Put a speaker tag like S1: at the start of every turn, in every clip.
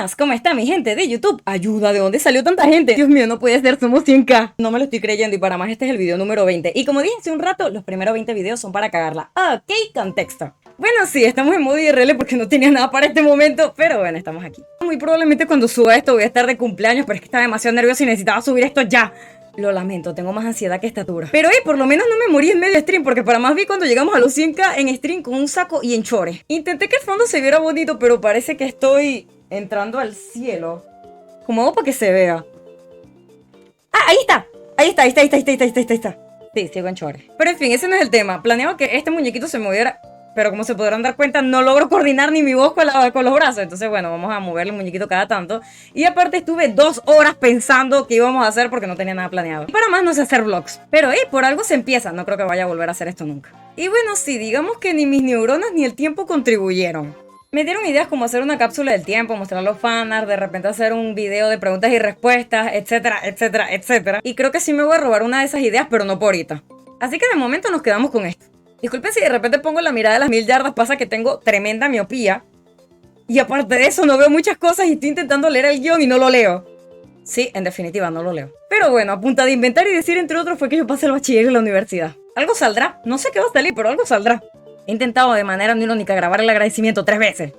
S1: Buenas, ¿cómo está mi gente de YouTube? Ayuda, ¿de dónde salió tanta gente? Dios mío, no puede ser, somos 100k. No me lo estoy creyendo y para más este es el video número 20. Y como dije hace un rato, los primeros 20 videos son para cagarla. Ok, contexto. Bueno, sí, estamos en modo IRL porque no tenía nada para este momento, pero bueno, estamos aquí. Muy probablemente cuando suba esto voy a estar de cumpleaños, pero es que estaba demasiado nervioso y necesitaba subir esto ya. Lo lamento, tengo más ansiedad que estatura. Pero por lo menos no me morí en medio stream, porque para más vi cuando llegamos a los 100k en stream con un saco y en chores. Intenté que el fondo se viera bonito, pero parece que estoy entrando al cielo. ¿Cómo hago para que se vea? ¡Ah, ahí está! Ahí está. Sí, sigo en chores. Pero en fin, ese no es el tema. Planeaba que este muñequito se moviera, pero como se podrán dar cuenta, no logro coordinar ni mi voz con los brazos. Entonces, bueno, vamos a moverle el muñequito cada tanto. Y aparte estuve 2 horas pensando qué íbamos a hacer porque no tenía nada planeado. Y para más no sé hacer vlogs. Pero, por algo se empieza. No creo que vaya a volver a hacer esto nunca. Y bueno, sí, digamos que ni mis neuronas ni el tiempo contribuyeron. Me dieron ideas como hacer una cápsula del tiempo, mostrar los fanarts, de repente hacer un video de preguntas y respuestas, etcétera. Y creo que sí me voy a robar una de esas ideas, pero no por ahorita. Así que de momento nos quedamos con esto. Disculpen si de repente pongo la mirada de las 1000 yardas, pasa que tengo tremenda miopía. Y aparte de eso no veo muchas cosas y estoy intentando leer el guión y no lo leo. Sí, en definitiva, no lo leo. Pero bueno, a punta de inventar y decir entre otros fue que yo pasé el bachiller en la universidad. Algo saldrá, no sé qué va a salir, pero algo saldrá. He intentado de manera no irónica grabar el agradecimiento 3 veces.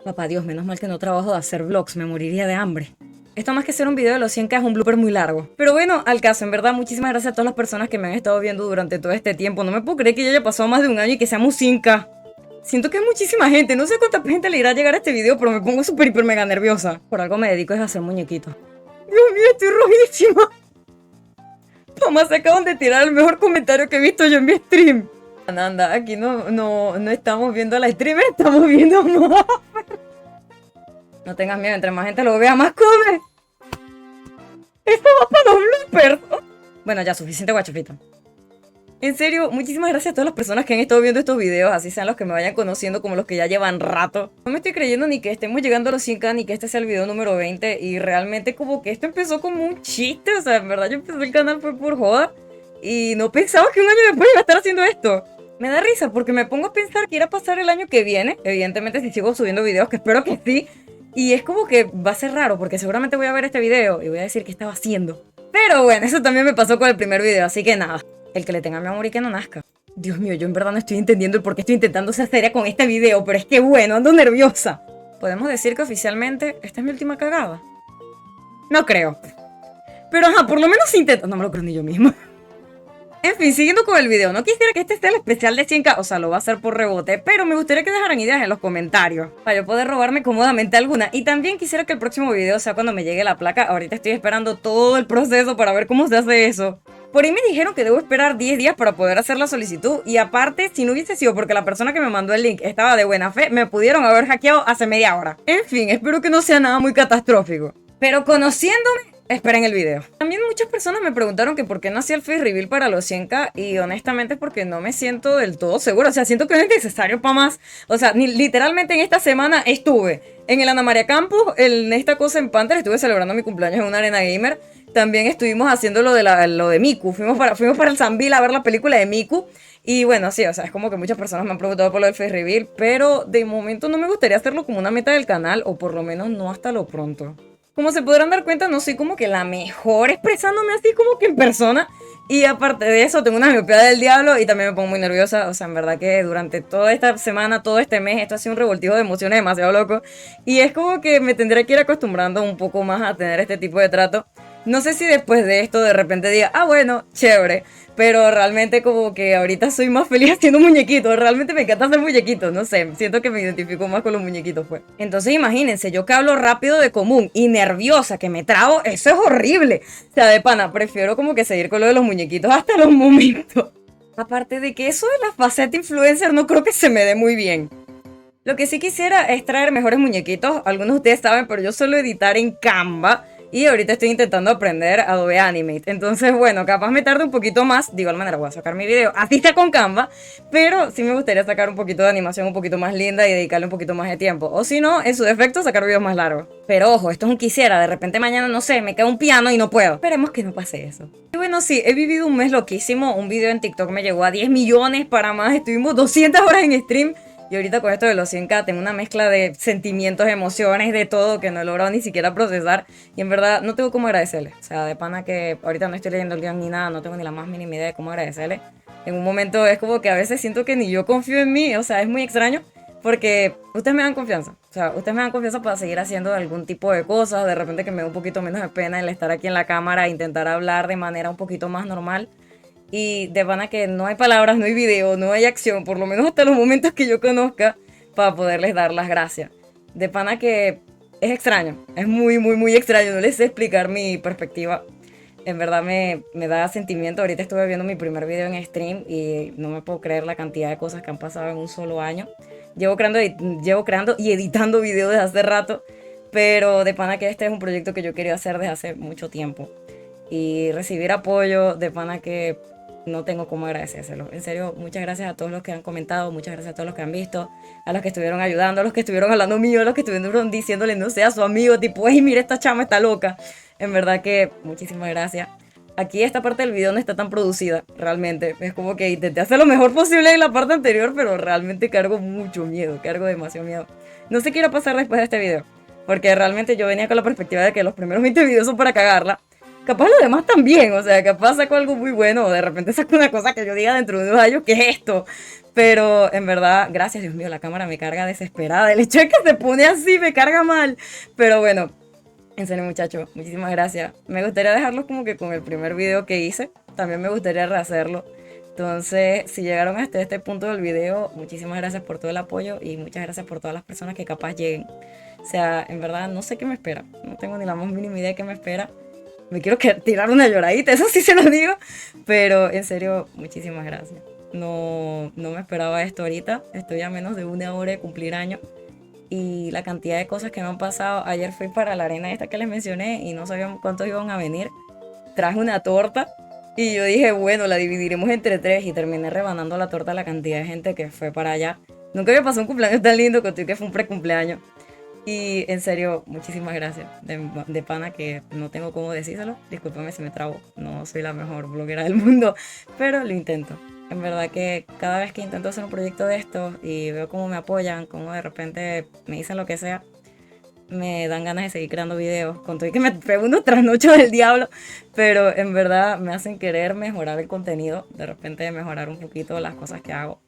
S1: Papá Dios, menos mal que no trabajo de hacer vlogs, me moriría de hambre. Esto más que ser un video de los 100k es un blooper muy largo. Pero bueno, al caso, en verdad, muchísimas gracias a todas las personas que me han estado viendo durante todo este tiempo. No me puedo creer que ya haya pasado más de un año y que seamos 100k. Siento que es muchísima gente, no sé cuánta gente le irá a llegar a este video, pero me pongo súper hiper mega nerviosa. Por algo me dedico es a hacer muñequitos. Dios mío, estoy rojísima. Mamá, se acaban de tirar el mejor comentario que he visto yo en mi stream. Anda, aquí no estamos viendo a la streamer, estamos viendo a Maffer. No tengas miedo, entre más gente lo vea, más come. Esto va para los bloopers. Bueno, ya, suficiente guachafita. En serio, muchísimas gracias a todas las personas que han estado viendo estos videos, así sean los que me vayan conociendo como los que ya llevan rato. No me estoy creyendo ni que estemos llegando a los 100k, ni que este sea el video número 20. Y realmente como que esto empezó como un chiste, o sea, en verdad yo empecé el canal fue por joda. Y no pensaba que un año después iba a estar haciendo esto. Me da risa porque me pongo a pensar que irá a pasar el año que viene. Evidentemente si sigo subiendo videos, que espero que sí. Y es como que va a ser raro porque seguramente voy a ver este video y voy a decir qué estaba haciendo. Pero bueno, eso también me pasó con el primer video, así que nada. El que le tenga mi amor y que no nazca. Dios mío, yo en verdad no estoy entendiendo el por qué estoy intentando ser seria con este video, pero es que bueno, ando nerviosa. ¿Podemos decir que oficialmente esta es mi última cagada? No creo. Pero ajá, por lo menos intento. No me lo creo ni yo misma. En fin, siguiendo con el video, no quisiera que este sea el especial de 100k, o sea, lo va a hacer por rebote, pero me gustaría que dejaran ideas en los comentarios, para yo poder robarme cómodamente alguna. Y también quisiera que el próximo video sea cuando me llegue la placa. Ahorita estoy esperando todo el proceso para ver cómo se hace eso. Por ahí me dijeron que debo esperar 10 días para poder hacer la solicitud, y aparte, si no hubiese sido porque la persona que me mandó el link estaba de buena fe, me pudieron haber hackeado hace media hora. En fin, espero que no sea nada muy catastrófico. Pero conociéndome, esperen el video. También muchas personas me preguntaron que por qué no hacía el face reveal para los 100k y honestamente es porque no me siento del todo segura. O sea, siento que no es necesario para más. O sea, literalmente en esta semana estuve en el Ana María Campus, en esta cosa en Panther, estuve celebrando mi cumpleaños en una arena gamer. También estuvimos haciendo lo de Miku. Fuimos para el Sambil a ver la película de Miku. Y bueno, sí, o sea, es como que muchas personas me han preguntado por lo del face reveal, pero de momento no me gustaría hacerlo como una meta del canal, o por lo menos no hasta lo pronto. Como se podrán dar cuenta, no soy como que la mejor expresándome así como que en persona. Y aparte de eso, tengo una miopía del diablo y también me pongo muy nerviosa. O sea, en verdad que durante toda esta semana, todo este mes, esto ha sido un revoltijo de emociones demasiado loco. Y es como que me tendré que ir acostumbrando un poco más a tener este tipo de trato. No sé si después de esto de repente diga, ah bueno, chévere. Pero realmente como que ahorita soy más feliz haciendo muñequitos. Realmente me encanta hacer muñequitos, no sé. Siento que me identifico más con los muñequitos, pues. Entonces imagínense, yo que hablo rápido de común y nerviosa, que me trago, eso es horrible. O sea, de pana, prefiero como que seguir con lo de los muñequitos hasta los momentos. Aparte de que eso de la faceta influencer no creo que se me dé muy bien. Lo que sí quisiera es traer mejores muñequitos. Algunos de ustedes saben, pero yo suelo editar en Canva. Y ahorita estoy intentando aprender Adobe Animate. Entonces, bueno, capaz me tarde un poquito más. De igual manera voy a sacar mi video así está con Canva. Pero sí me gustaría sacar un poquito de animación un poquito más linda y dedicarle un poquito más de tiempo. O si no, en su defecto, sacar videos más largos. Pero ojo, esto es un quisiera. De repente mañana, no sé, me cae un piano y no puedo. Esperemos que no pase eso. Y bueno, sí, he vivido un mes loquísimo. Un video en TikTok me llegó a 10 millones para más. Estuvimos 200 horas en stream. Y ahorita con esto de los 100K tengo una mezcla de sentimientos, emociones, de todo que no he logrado ni siquiera procesar. Y en verdad no tengo cómo agradecerle. O sea, de pana que ahorita no estoy leyendo el guión ni nada, no tengo ni la más mínima idea de cómo agradecerle. En un momento es como que a veces siento que ni yo confío en mí. O sea, es muy extraño porque ustedes me dan confianza. O sea, ustedes me dan confianza para seguir haciendo algún tipo de cosas. De repente que me da un poquito menos de pena el estar aquí en la cámara e intentar hablar de manera un poquito más normal. Y de pana que no hay palabras, no hay video, no hay acción, por lo menos hasta los momentos que yo conozca, para poderles dar las gracias. De pana que es extraño, es muy, muy, muy extraño, no les sé explicar mi perspectiva. En verdad me da sentimiento. Ahorita estuve viendo mi primer video en stream y no me puedo creer la cantidad de cosas que han pasado en un solo año. Llevo creando y editando videos desde hace rato, pero de pana que este es un proyecto que yo quería hacer desde hace mucho tiempo. Y recibir apoyo, de pana que no tengo cómo agradecérselo. En serio, muchas gracias a todos los que han comentado, muchas gracias a todos los que han visto, a los que estuvieron ayudando, a los que estuvieron hablando mío, a los que estuvieron diciéndole no sé a su amigo, tipo, hey, mira, esta chama está loca. En verdad que muchísimas gracias. Aquí esta parte del video no está tan producida, realmente. Es como que intenté hacer lo mejor posible en la parte anterior, pero realmente cargo mucho miedo, cargo demasiado miedo. No sé qué irá a pasar después de este video, porque realmente yo venía con la perspectiva de que los primeros 20 videos son para cagarla. Capaz los demás también, o sea, capaz saco algo muy bueno o de repente saco una cosa que yo diga dentro de 2 años, ¿qué es esto? Pero en verdad, gracias, Dios mío, la cámara me carga desesperada. El hecho de que se pone así me carga mal. Pero bueno, en serio, muchachos, muchísimas gracias. Me gustaría dejarlo como que con el primer video que hice. También me gustaría rehacerlo. Entonces, si llegaron hasta este punto del video, muchísimas gracias por todo el apoyo y muchas gracias por todas las personas que capaz lleguen. O sea, en verdad, no sé qué me espera. No tengo ni la más mínima idea de qué me espera. Me quiero tirar una lloradita, eso sí se lo digo. Pero en serio, muchísimas gracias. No me esperaba esto ahorita. Estoy a menos de 1 hora de cumplir año. Y la cantidad de cosas que me han pasado. Ayer fui para la arena esta que les mencioné y no sabíamos cuántos iban a venir. Traje una torta y yo dije, bueno, la dividiremos entre 3 y terminé rebanando la torta a la cantidad de gente que fue para allá. Nunca había pasado un cumpleaños tan lindo, contigo que fue un precumpleaños. Y en serio, muchísimas gracias. De pana que no tengo cómo decírselo. Discúlpame si me trabo. No soy la mejor bloguera del mundo, pero lo intento. En verdad que cada vez que intento hacer un proyecto de estos y veo cómo me apoyan, cómo de repente me dicen lo que sea, me dan ganas de seguir creando videos. Con todo y que me pego unos trasnochos del diablo, pero en verdad me hacen querer mejorar el contenido. De repente mejorar un poquito las cosas que hago.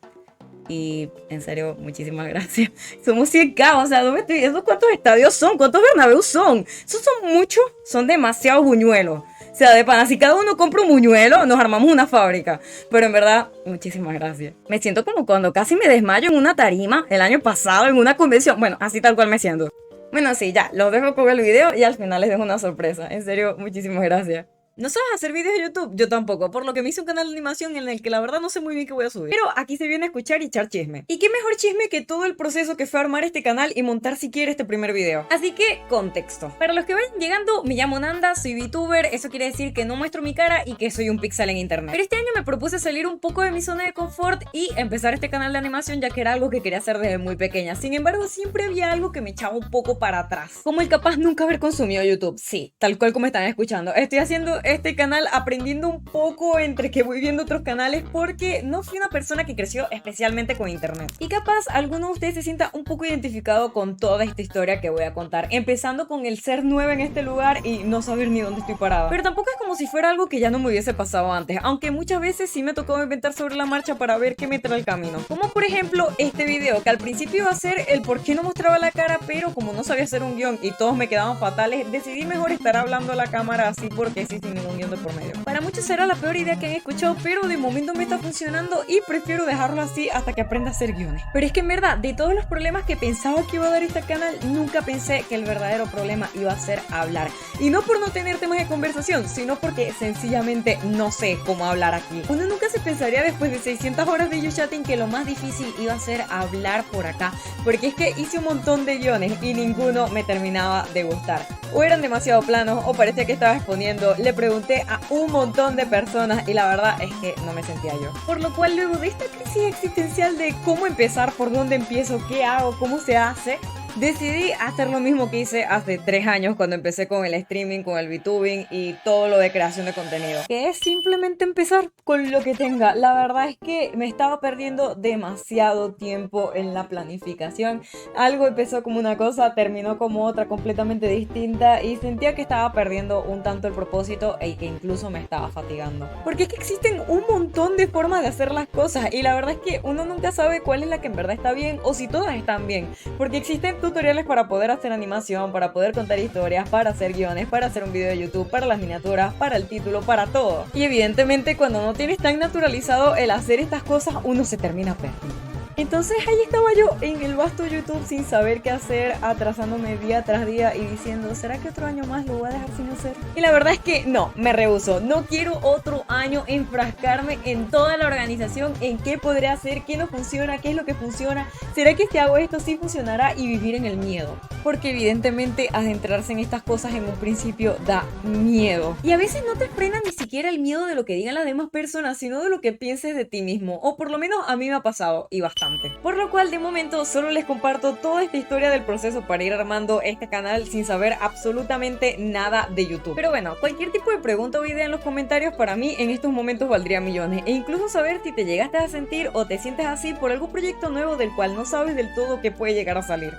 S1: Y en serio, muchísimas gracias. Somos 100K, o sea, ¿dónde estoy? ¿Esos cuántos estadios son? ¿Cuántos Bernabéu son? Esos son muchos, son demasiados buñuelos. O sea, de pana, si cada uno compra un buñuelo, nos armamos una fábrica. Pero en verdad, muchísimas gracias. Me siento como cuando casi me desmayo en una tarima el año pasado, en una convención. Bueno, así tal cual me siento. Bueno, sí, ya, los dejo con el video y al final les dejo una sorpresa. En serio, muchísimas gracias. ¿No sabes hacer videos de YouTube? Yo tampoco, por lo que me hice un canal de animación en el que la verdad no sé muy bien qué voy a subir. Pero aquí se viene a escuchar y echar chisme. Y qué mejor chisme que todo el proceso que fue armar este canal y montar siquiera este primer video. Así que, contexto. Para los que vayan llegando, me llamo Nanda, soy VTuber, eso quiere decir que no muestro mi cara y que soy un pixel en internet. Pero este año me propuse salir un poco de mi zona de confort y empezar este canal de animación ya que era algo que quería hacer desde muy pequeña. Sin embargo, siempre había algo que me echaba un poco para atrás. Como el capaz nunca haber consumido YouTube. Sí, tal cual como están escuchando. Estoy haciendo este canal aprendiendo un poco entre que voy viendo otros canales porque no fui una persona que creció especialmente con internet. Y capaz alguno de ustedes se sienta un poco identificado con toda esta historia que voy a contar, empezando con el ser nueva en este lugar y no saber ni dónde estoy parada. Pero tampoco es como si fuera algo que ya no me hubiese pasado antes, aunque muchas veces sí me tocó inventar sobre la marcha para ver qué me trae el camino. Como por ejemplo este video, que al principio iba a ser el por qué no mostraba la cara, pero como no sabía hacer un guión y todos me quedaban fatales, decidí mejor estar hablando a la cámara así porque sí, sin ningún guión de por medio. Para muchos será la peor idea que han escuchado, pero de momento me está funcionando y prefiero dejarlo así hasta que aprenda a hacer guiones. Pero es que en verdad, de todos los problemas que pensaba que iba a dar este canal, nunca pensé que el verdadero problema iba a ser hablar. Y no por no tener temas de conversación, sino porque sencillamente no sé cómo hablar aquí. Uno nunca se pensaría después de 600 horas de YouChatting que lo más difícil iba a ser hablar por acá, porque es que hice un montón de guiones y ninguno me terminaba de gustar. O eran demasiado planos o parecía que estaba exponiendo. Le pregunté a un montón de personas y la verdad es que no me sentía yo. Por lo cual luego de esta crisis existencial de cómo empezar, por dónde empiezo, qué hago, cómo se hace, Decidí hacer lo mismo que hice hace 3 años cuando empecé con el streaming, con el VTubing y todo lo de creación de contenido. Que es simplemente empezar con lo que tenga. La verdad es que me estaba perdiendo demasiado tiempo en la planificación. Algo empezó como una cosa, terminó como otra completamente distinta y sentía que estaba perdiendo un tanto el propósito y que incluso me estaba fatigando. Porque es que existen un montón de formas de hacer las cosas y la verdad es que uno nunca sabe cuál es la que en verdad está bien o si todas están bien. Porque existen tutoriales para poder hacer animación, para poder contar historias, para hacer guiones, para hacer un video de YouTube, para las miniaturas, para el título, para todo. Y evidentemente cuando no tienes tan naturalizado el hacer estas cosas, uno se termina perdiendo. Entonces ahí estaba yo en el vasto YouTube sin saber qué hacer, atrasándome día tras día y diciendo, ¿será que otro año más lo voy a dejar sin hacer? Y la verdad es que no, me rehúso. No quiero otro año enfrascarme en toda la organización, en qué podré hacer, qué no funciona, qué es lo que funciona. ¿Será que si hago esto sí funcionará? Y vivir en el miedo. Porque evidentemente adentrarse en estas cosas en un principio da miedo. Y a veces no te frena ni siquiera el miedo de lo que digan las demás personas, sino de lo que pienses de ti mismo. O por lo menos a mí me ha pasado y bastante. Por lo cual de momento solo les comparto toda esta historia del proceso para ir armando este canal sin saber absolutamente nada de YouTube. Pero bueno, cualquier tipo de pregunta o idea en los comentarios para mí en estos momentos valdría millones. E incluso saber si te llegaste a sentir o te sientes así por algún proyecto nuevo del cual no sabes del todo qué puede llegar a salir.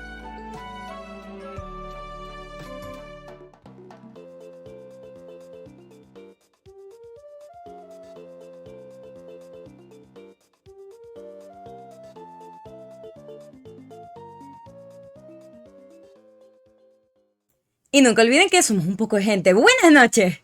S1: Y nunca olviden que somos un poco de gente. ¡Buenas noches!